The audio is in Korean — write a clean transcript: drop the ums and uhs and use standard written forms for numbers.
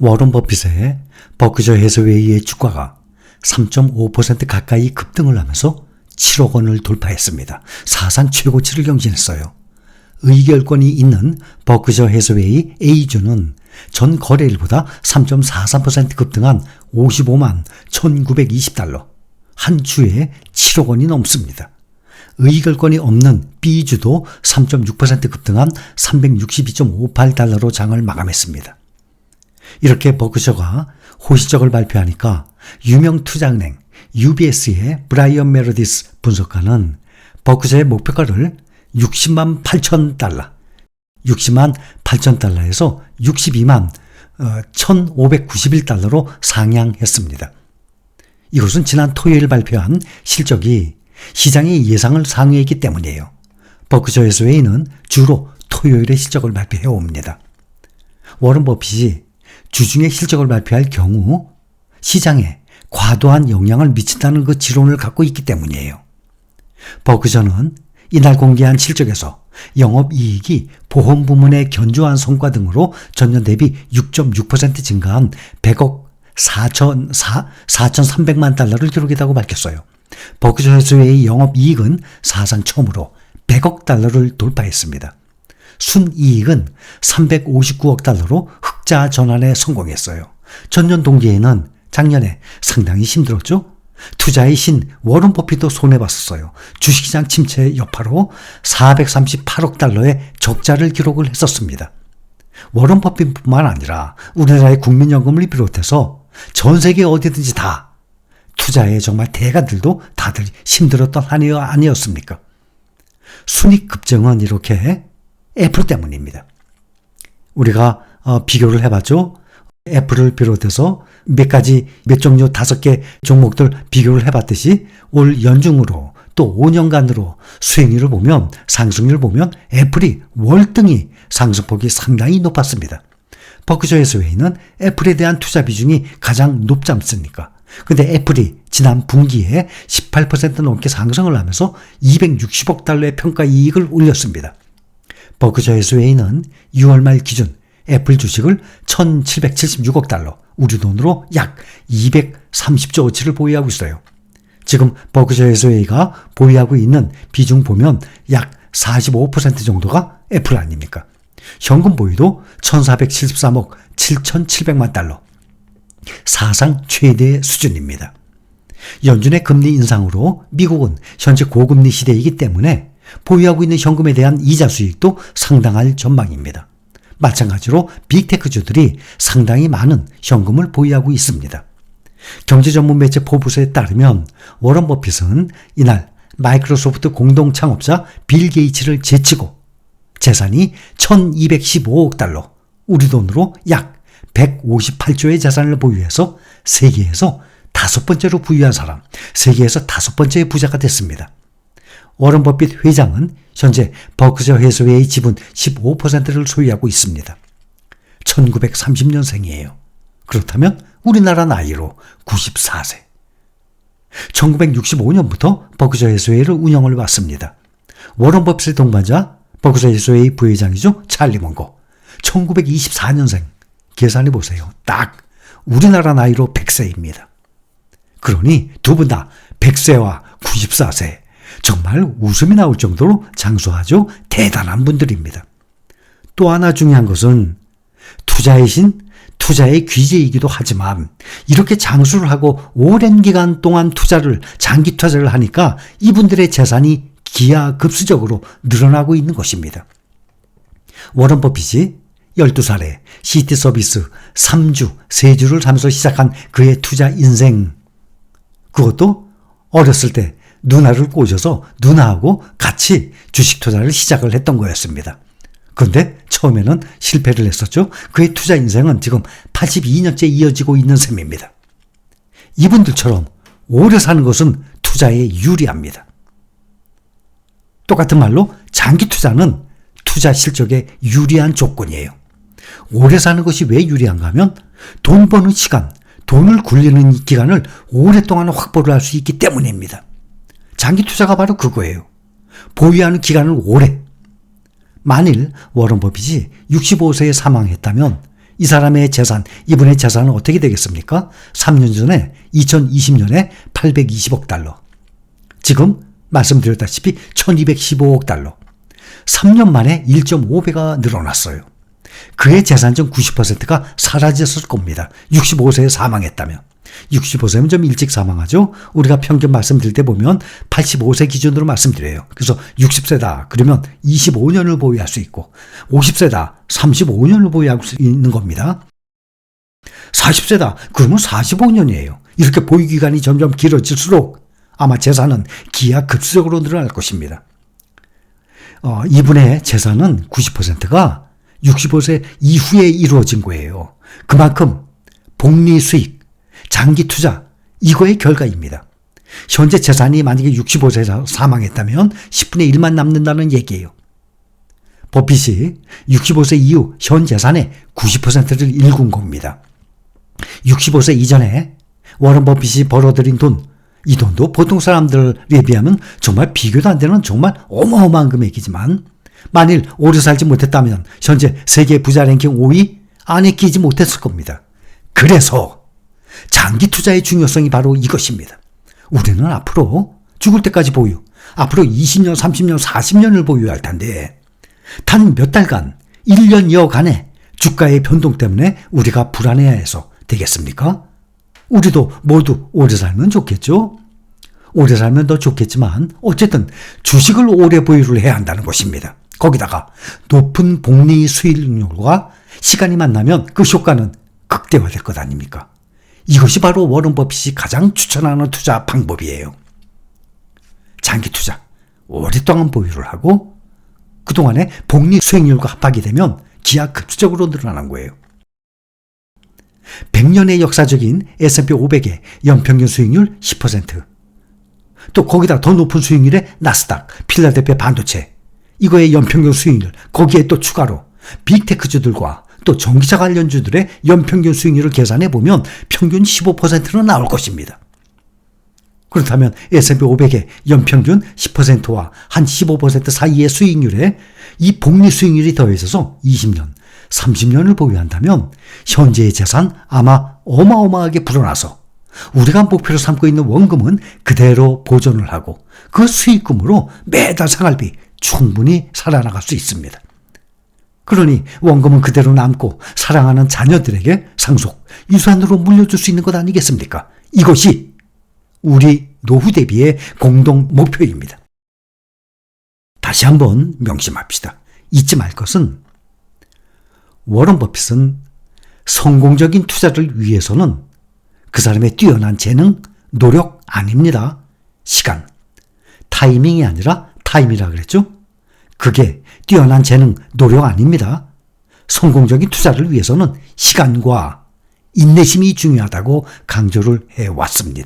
워런 버핏의 버크셔 해서웨이의 주가가 3.5% 가까이 급등을 하면서 7억 원을 돌파했습니다. 사상 최고치를 경신했어요. 의결권이 있는 버크셔 해서웨이 A주는 전 거래일보다 3.43% 급등한 55만 1920달러, 한 주에 7억 원이 넘습니다. 의결권이 없는 B주도 3.6% 급등한 362.58달러로 장을 마감했습니다. 이렇게 버크셔가 호시적을 발표하니까 유명 투자은행 UBS의 브라이언 메르디스 분석가는 버크셔의 목표가를 60만 8천 달러, 60만 8천 달러에서 62만 1,591달러로 상향했습니다. 이것은 지난 토요일 발표한 실적이 시장의 예상을 상회했기 때문이에요. 버크셔 해서웨이는 주로 토요일에 실적을 발표해 옵니다. 워런 버핏이 주중에 실적을 발표할 경우 시장에 과도한 영향을 미친다는 그 지론을 갖고 있기 때문이에요. 버크셔는 이날 공개한 실적에서 영업이익이 보험 부문의 견조한 성과 등으로 전년 대비 6.6% 증가한 100억 4,300만 달러를 기록했다고 밝혔어요. 버크셔 해서웨이 영업이익은 사상 처음으로 100억 달러를 돌파했습니다. 순이익은 359억 달러로 흑자 전환에 성공했어요. 전년 동기에는 작년에 상당히 힘들었죠. 투자의 신 워런 버핏도 손해봤었어요. 주식시장 침체 여파로 438억 달러의 적자를 기록을 했었습니다. 워런 버핏뿐만 아니라 우리나라의 국민연금을 비롯해서 전 세계 어디든지 다 투자의 정말 대가들도 다들 힘들었던 한 해 아니었습니까? 순익 급증은 이렇게 애플 때문입니다. 우리가 비교를 해봤죠. 애플을 비롯해서 몇 종류 5개 종목들 비교를 해봤듯이 올 연중으로 또 5년간으로 수익률을 보면, 상승률을 보면 애플이 월등히 상승폭이 상당히 높았습니다. 버크셔 해서웨이는 애플에 대한 투자 비중이 가장 높지 않습니까? 근데 애플이 지난 분기에 18% 넘게 상승을 하면서 260억 달러의 평가 이익을 올렸습니다. 버크셔 해서웨이는 6월 말 기준 애플 주식을 1,776억 달러, 우리 돈으로 약 230조 어치를 보유하고 있어요. 지금 버크셔 해서웨이가 보유하고 있는 비중 보면 약 45% 정도가 애플 아닙니까? 현금 보유도 1,473억 7,700만 달러. 사상 최대의 수준입니다. 연준의 금리 인상으로 미국은 현재 고금리 시대이기 때문에 보유하고 있는 현금에 대한 이자 수익도 상당할 전망입니다. 마찬가지로 빅테크주들이 상당히 많은 현금을 보유하고 있습니다. 경제전문 매체 포브스에 따르면 워런 버핏은 이날 마이크로소프트 공동 창업자 빌 게이츠를 제치고 재산이 1,215억 달러, 우리 돈으로 약 158조의 자산을 보유해서 세계에서 5번째로 부유한 사람, 세계에서 5번째 부자가 됐습니다. 워런 버핏 회장은 현재 버크셔 해서웨이 지분 15%를 소유하고 있습니다. 1930년생이에요. 그렇다면 우리나라 나이로 94세. 1965년부터 버크셔 해서웨이를 운영을 왔습니다. 워런 버핏의 동반자 버크셔 해서웨이 부회장이죠. 찰리 먼거. 1924년생. 계산해 보세요. 딱 우리나라 나이로 100세입니다. 그러니 두 분 다 100세와 94세. 정말 웃음이 나올 정도로 장수하죠. 대단한 분들입니다. 또 하나 중요한 것은 투자의 신, 투자의 귀재이기도 하지만 이렇게 장수를 하고 오랜 기간 동안 장기 투자를 하니까 이분들의 재산이 기하급수적으로 늘어나고 있는 것입니다. 워런 버핏이 12살에 시티 서비스 3주, 3주를 사면서 시작한 그의 투자 인생. 그것도 어렸을 때 누나를 꼬셔서 누나하고 같이 주식 투자를 시작을 했던 거였습니다. 그런데 처음에는 실패를 했었죠. 그의 투자 인생은 지금 82년째 이어지고 있는 셈입니다. 이분들처럼 오래 사는 것은 투자에 유리합니다. 똑같은 말로 장기 투자는 투자 실적에 유리한 조건이에요. 오래 사는 것이 왜 유리한가 하면 돈 버는 시간, 돈을 굴리는 기간을 오랫동안 확보를 할 수 있기 때문입니다. 장기 투자가 바로 그거예요. 보유하는 기간을 오래. 만일 워런 버핏이 65세에 사망했다면 이 사람의 재산, 이분의 재산은 어떻게 되겠습니까? 3년 전에 2020년에 820억 달러. 지금 말씀드렸다시피 1215억 달러. 3년 만에 1.5배가 늘어났어요. 그의 재산 중 90%가 사라졌을 겁니다. 65세에 사망했다면. 65세면 좀 일찍 사망하죠. 우리가 평균 말씀드릴 때 보면 85세 기준으로 말씀드려요. 그래서 60세다 그러면 25년을 보유할 수 있고 50세다 35년을 보유할 수 있는 겁니다. 40세다 그러면 45년이에요. 이렇게 보유기간이 점점 길어질수록 아마 재산은 기하급수적으로 늘어날 것입니다. 이분의 재산은 90%가 65세 이후에 이루어진 거예요. 그만큼 복리 수익, 장기 투자, 이거의 결과입니다. 현재 재산이 만약에 65세에서 사망했다면 10분의 1만 남는다는 얘기예요. 버핏이 65세 이후 현 재산의 90%를 일군 겁니다. 65세 이전에 워런 버핏이 벌어들인 돈, 이 돈도 보통 사람들에 비하면 정말 비교도 안 되는 정말 어마어마한 금액이지만 만일 오래 살지 못했다면 현재 세계 부자 랭킹 5위 안에 끼지 못했을 겁니다. 그래서 장기 투자의 중요성이 바로 이것입니다. 우리는 앞으로 죽을 때까지 보유, 앞으로 20년, 30년, 40년을 보유할 텐데 단 몇 달간, 1년여간의 주가의 변동 때문에 우리가 불안해해서 되겠습니까? 우리도 모두 오래 살면 좋겠죠? 오래 살면 더 좋겠지만 어쨌든 주식을 오래 보유를 해야 한다는 것입니다. 거기다가 높은 복리 수익률과 시간이 만나면 그 효과는 극대화될 것 아닙니까? 이것이 바로 워런 버핏이 가장 추천하는 투자 방법이에요. 장기 투자, 오랫동안 보유를 하고 그동안의 복리 수익률과 합하게 되면 기하급수적으로 늘어나는 거예요. 100년의 역사적인 S&P 500의 연평균 수익률 10%, 또 거기다 더 높은 수익률의 나스닥, 필라델피아 반도체, 이거의 연평균 수익률, 거기에 또 추가로 빅테크주들과 또 전기차 관련주들의 연평균 수익률을 계산해 보면 평균 15%는 나올 것입니다. 그렇다면 S&P 500의 연평균 10%와 한 15% 사이의 수익률에 이 복리 수익률이 더해져서 20년, 30년을 보유한다면 현재의 재산 아마 어마어마하게 불어나서 우리가 목표로 삼고 있는 원금은 그대로 보존을 하고 그 수익금으로 매달 생활비 충분히 살아나갈 수 있습니다. 그러니 원금은 그대로 남고 사랑하는 자녀들에게 상속, 유산으로 물려줄 수 있는 것 아니겠습니까? 이것이 우리 노후 대비의 공동 목표입니다. 다시 한번 명심합시다. 잊지 말 것은 워런 버핏은 성공적인 투자를 위해서는 그 사람의 뛰어난 재능, 노력 아닙니다. 시간, 타이밍이 아니라 타임이라 그랬죠? 그게 뛰어난 재능, 노력 아닙니다. 성공적인 투자를 위해서는 시간과 인내심이 중요하다고 강조를 해왔습니다.